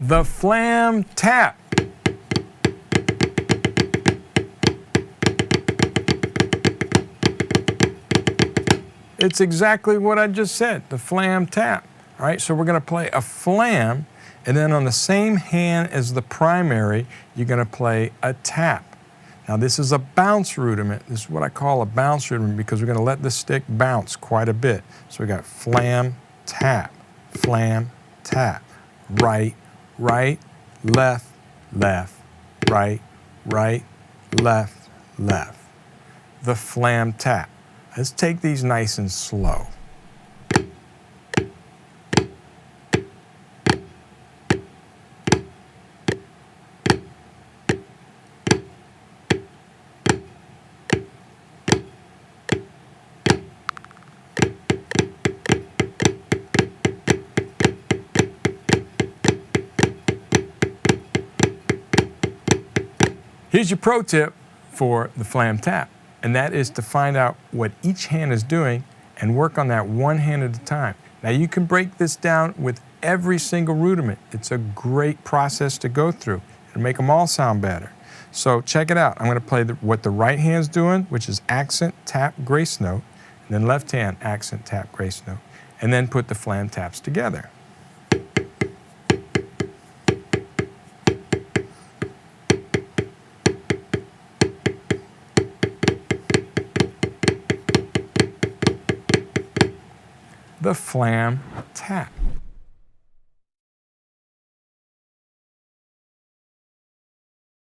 The Flam tap. It's exactly what I just said, the Flam tap. All right, so we're going to play a Flam, and then on the same hand as the primary, you're going to play a tap. Now this is a bounce rudiment. This is what I call a bounce rudiment because we're going to let the stick bounce quite a bit. So we got Flam, tap, Flam, tap, right, right, left, left, right, right, left, left. The Flam tap. Let's take these nice and slow. Here's your pro tip for the Flam tap, and that is to find out what each hand is doing and work on that one hand at a time. Now you can break this down with every single rudiment. It's a great process to go through and make them all sound better. So check it out. I'm going to play what the right hand's doing, which is accent, tap, grace note, and then left hand, accent, tap, grace note, and then put the Flam taps together. The Flam tap.